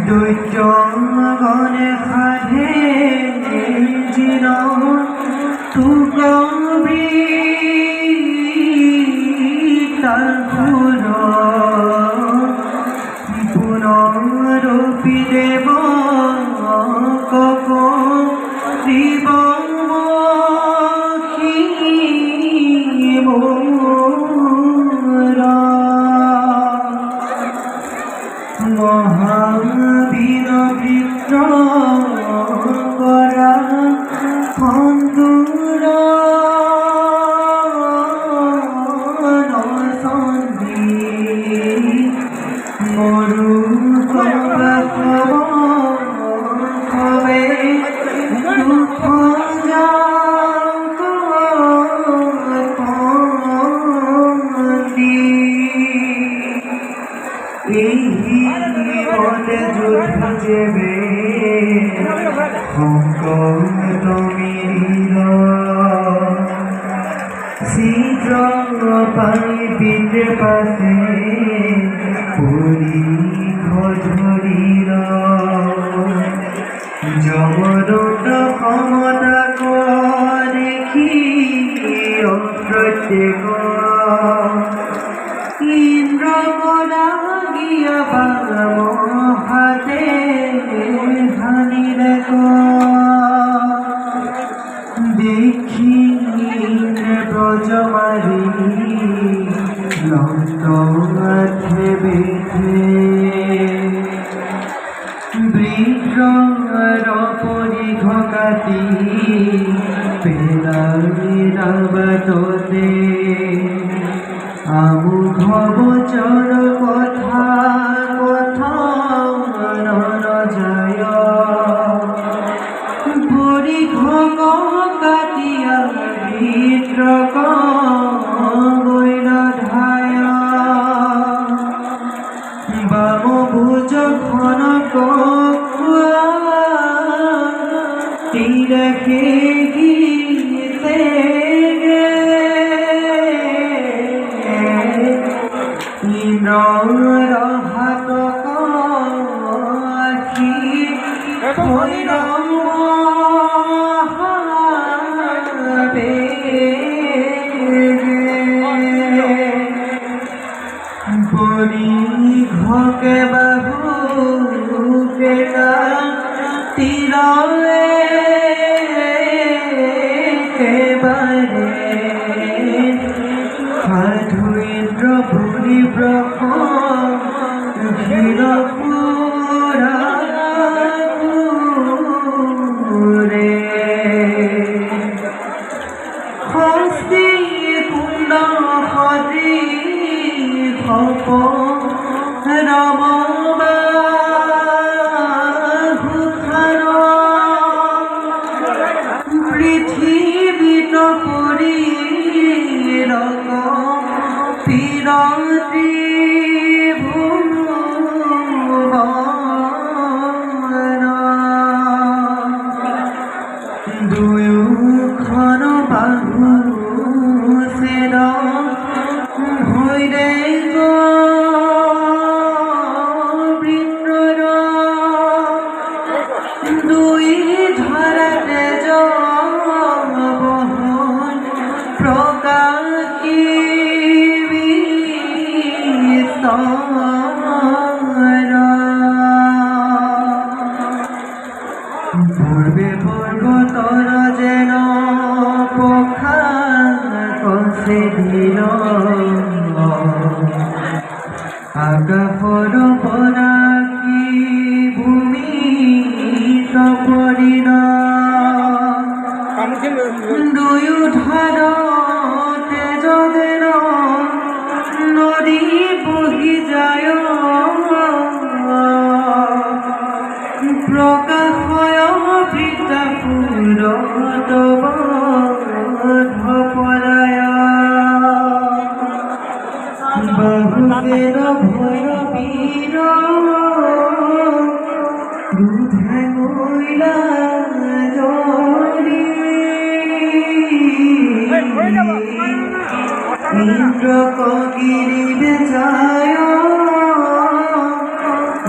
দৈত্যগণে সাধে জিন তুকবি তাৰ ফুল পুনৰূপী দেৱ কক শিৱ মহাবীর বৃত্ত করা খন্দুর নসন্দি মরু কবে দুঃখ এই বলে যুদ্ধ যেবে তমির শীঘ্র পাই পিঠে পাশে পুরী খজুরির জমদূত ক্ষমতা দেখি প্রত্যেক ইন্দ্র বলা গিয়া হাতে ধানির দেখি ব্রজমারি লঙ্কে বেঁধে বিগ্রহর পরিঘ কাটি পেলাতে আমুখ বচন কথা কথা যায় পরিঘ কাটিয়া বিগ্রহ গৈল ধায় বাম ভুজ খনক তীরকে গীতে ইন্দ্র হাতক আখি হইল পরিঘকে বাবু পেলা তীরে এবারে সাধু ইন্দ্র ভূরি ব্রহ ক্ষীরপুরে হস্তি কুণ্ড হরি খপ রম পৃথিবীত পরি রক পিরতি দুয়োখন বাহু সের ভৈরে বৃন্দ্র দুই ধরাতে বহন প্রকাশী পূর্বে পর্বতর যেন পখা কষে দিল আকাশর পরাকি ভূমি সপরিল দুয়ো ধার তেজদের নদী বহি যায় প্রকাশ হয় বৃত্তাপুর তব পরায় বহুদের ভৈরবীর দুধে মহিলা জড়ি ইন্দ্র কগিরি বেচায়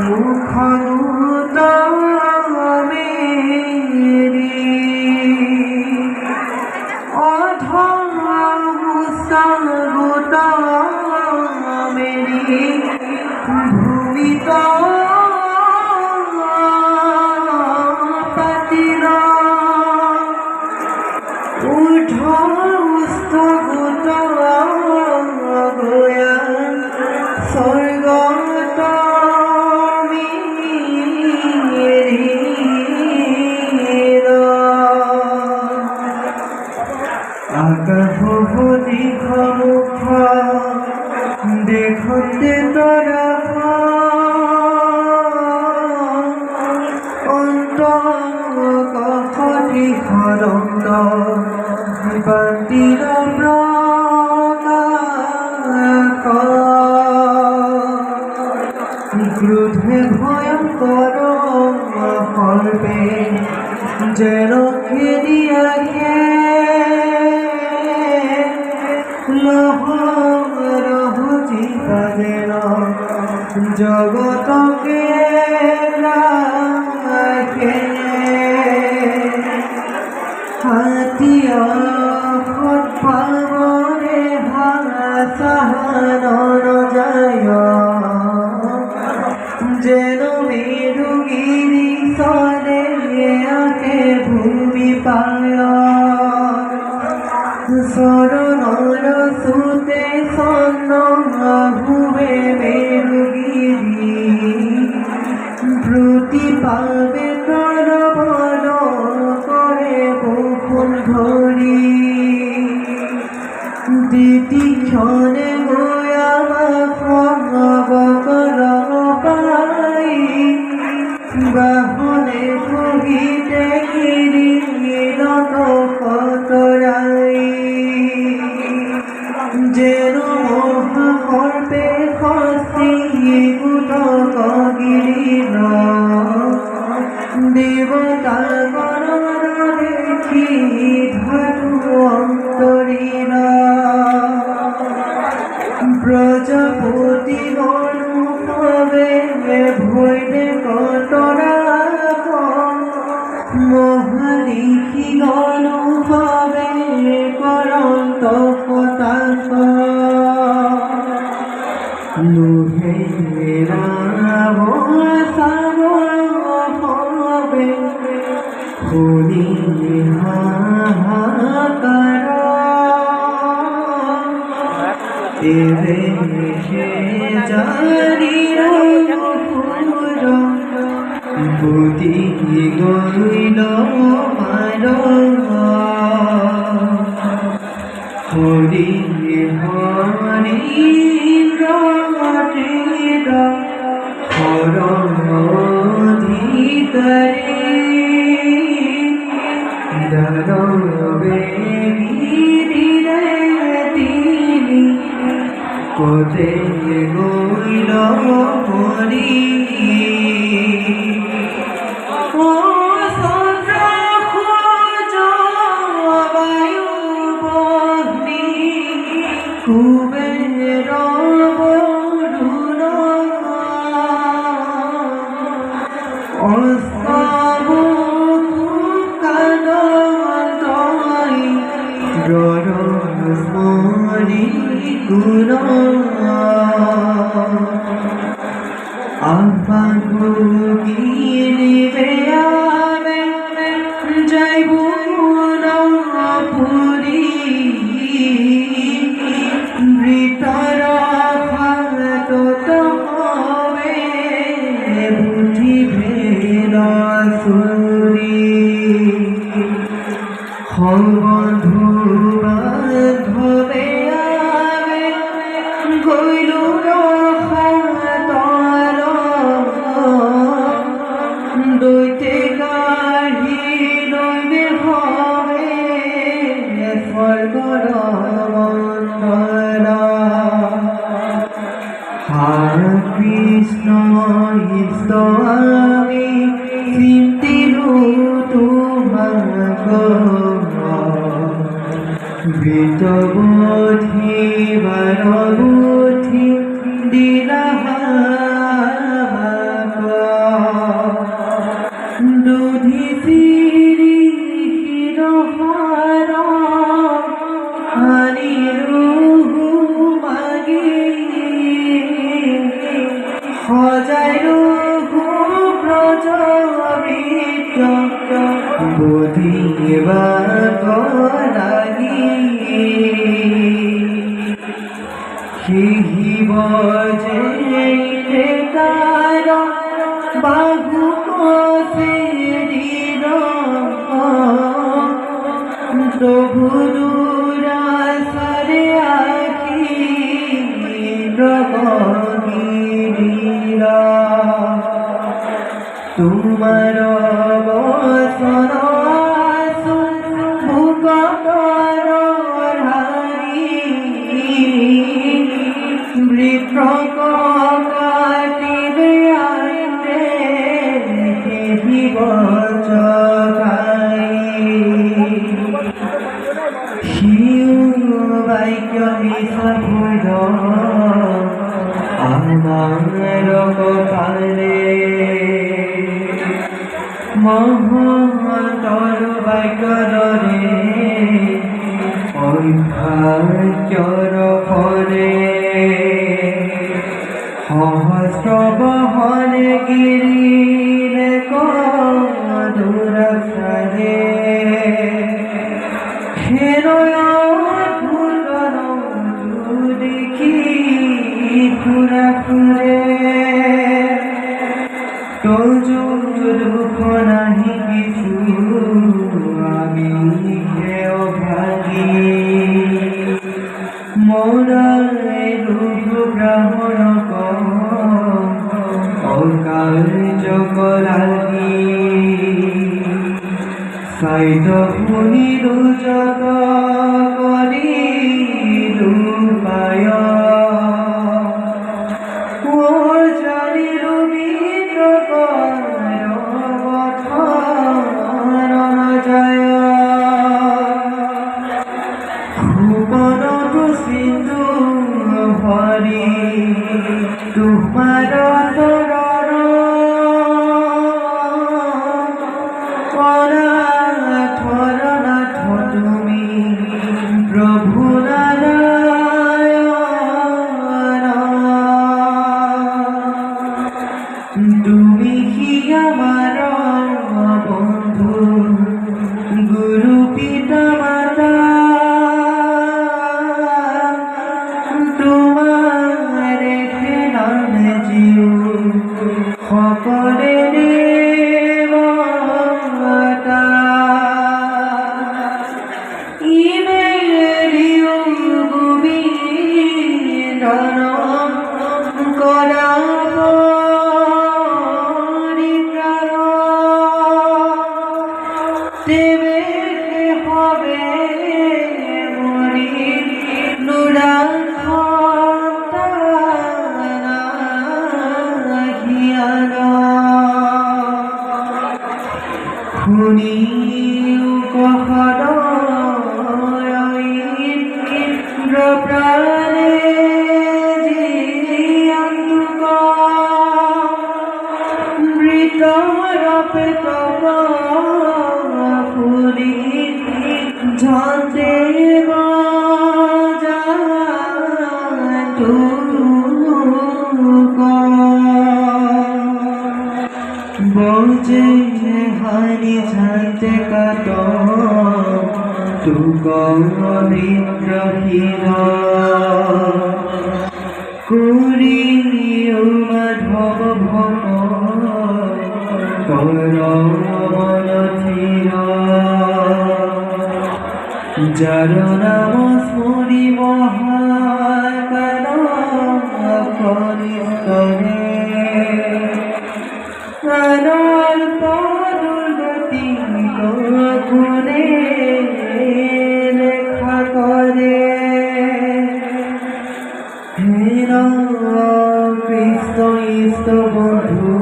মুখ বান্তির ক্রোধে ভয়ঙ্কর কল্পে যেন খেলিয়া লহ রহ চিতা যেন জগতকে রাখে হাতিয়া পাবরে হাসাহান যায় যেন মেরুগিরি সরে আকে ভূমি পায় শরণর সুতে সন্ন ভুবে মেরুগিরি প্রতি পাবে তর বল করে বহুল ধরি দিতি ক্ষণে গোয়া বকর পাই বাহনে কহিতে গিরি নত কতরাই যেন মহাকল্পে খসি গুট গিরিল দেবতা গণর দেখি ধাতু অন্তরিল প্রজাপতি অনুভবে ভৈরে কতরা মহালিখি অনুভবে করন্ত পতাক লোহে রাম সাবে খুনি হাহাকার এবে সে জানি বুদ্ধি গইল মার হরি হরি হর ধীতরে দরবে গিরিরে তিনি কোতে গইল হরি কুবের বরুণ অস্তব কানন্দই ররস্মরি গুণ আহ্বান গিরিবে আবে যাইব পুরী মৃতর ভাত হবে বুঝিবে সুরি বন্ধু বান্ধবে আবে গইল তর দৈতে গাড়ি লইবে হবে স্বর্গর হরে কৃষ্ণ আমি চিন্তিলু তোমাক বিতবোধি বারবুদ্ধি দিলাহাক দুধি সিরি হিরহার হানিরুহু মাগি হজাইরু প্রজবিত বুদ্ধিবা লাগি হিহিব যে তার বাহু কসেরির প্রভু দুরাসরে আখি প্রগিরা তোমার বসন মহতৰ বাক্যৰে ঐশ্বৰ্যৰ ফলে সহস্ৰ বহনে গিৰিলে কদুৰাচাৰে দেখি ফুৰা ফুৰে দুখ নাহি কিছু আমি ভাগি মৰে দুখ গ্ৰহণ অকাৰ্য কৰাগি চাইত শুনি দুজত কৰি দুপায় তোমার অনাথ তুমি প্রভু নারায়ণ তুমি কি আমার বন্ধু গুরু পিতা মাতা সকলে দেবতা ইমেরিও গোবিন্দন করা পরিত্রাণ দেবে হবে মরি নুরা শুনিও প্রাণে মৃতরপে ফুলি ঝন্তে বজে হানি ঝান্তে কাট তুক বিদ্রোহীর কুরি মাধব ভক করমনথির যার নাম স্মরি মহাকাল করিস্তরে দুর্গতি গুণে লেখা করে হের কৃষ্ণ ইষ্ট বন্ধু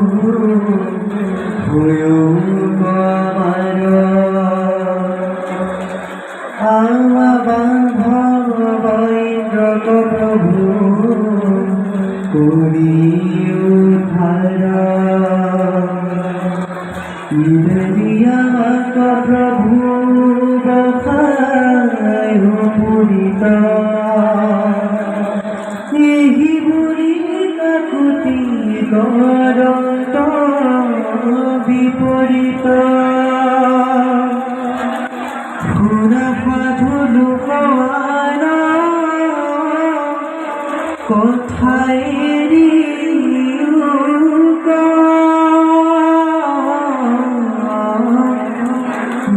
আমার বান্ধব ইন্দ্রক প্রভু করি উদ্ধার আমাক প্রভু বখায় পুরিত এই বুড়ি কাকুতি করত বিপরীত ঘোরা সাধু লোকমান কোথায়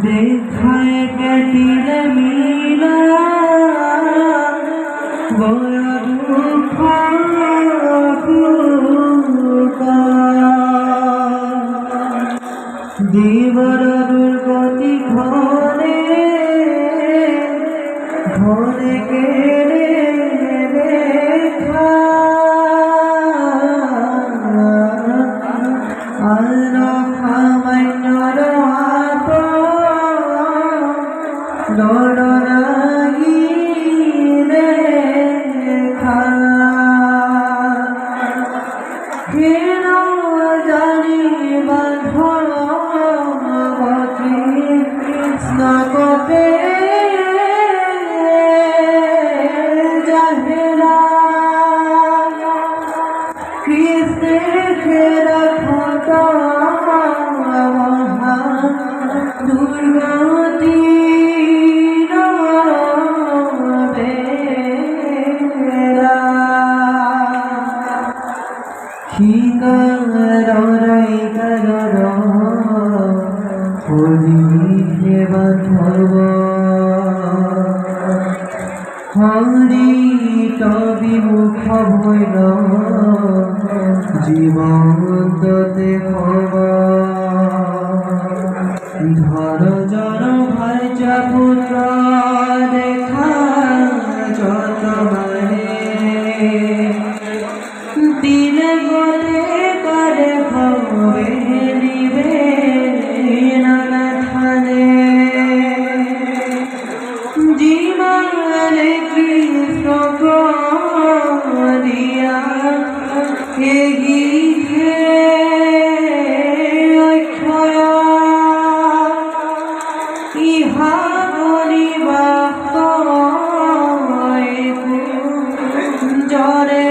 দেখায় গেছিল মিলা বড় দুঃখ দেবর দুর্গতি ঘরে ঘরে কেড়ে দেখা আল্লাহ খামাইনর হাত লড়নাগি দেখা কেন জানি বাঁধ হরি হে বান্ধব হরি তবিমুখ হইল জীবন্ততে খব ধর জন ভাইজা পুত্র দেখা যত মানে দিলে গলে করে হবে নিবে নানা থানে জীবনে কৃষ্ণ করিয়া এগিয়ে অক্ষয় ইহা বলিবাহ জরে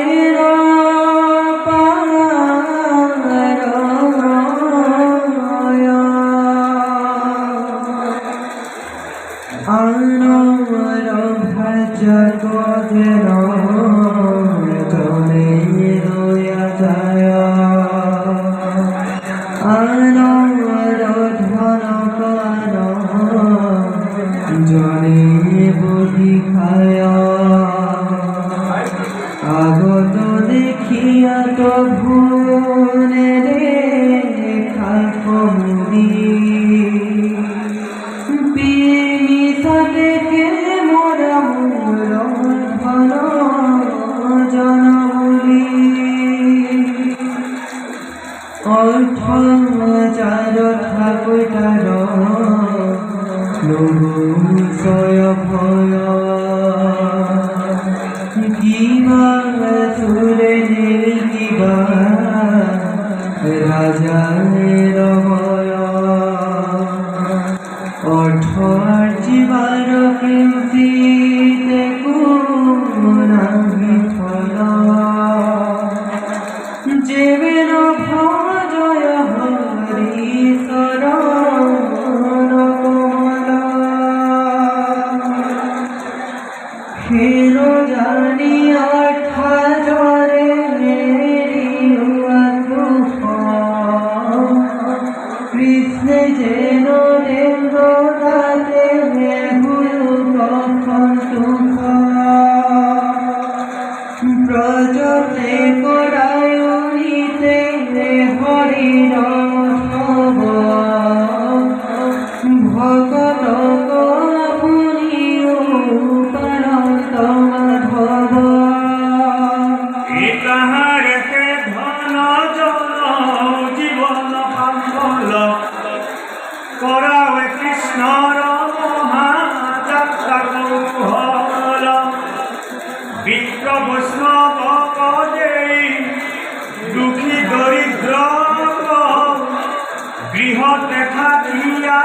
জগতের জনে রয়া যায় আনর ধন কান জনে বুদ্ধি খায় আগত দেখিয়া তো ভুনে রে খাকমুদি পিমিতা দেখে মোরা মূল ধন জনবলি অর্থ চার ঠাকুর লঘুশয় ভয় কিবা সুরে নেই কিবা রাজার ভয় অর্থ জীবার কীর্তি নাহি ফল যেবেন ভজয় হরি শরণ কমল ফের জানি অর্থ জরে কৃষ্ণ যেন দেন্দ্র দাতে গুরু কখন সুখ প্রজতে করায়নিতে হরির সব ভগত পুনি উপরন্ত মাধব তাহারে ধন জন জীবন পাম্বল করাবে কৃষ্ণর মহাযাত্রা কৌহল বিপ্র বৈষ্ণব পদে দুঃখী দরিদ্র গৃহ দেখা দিয়া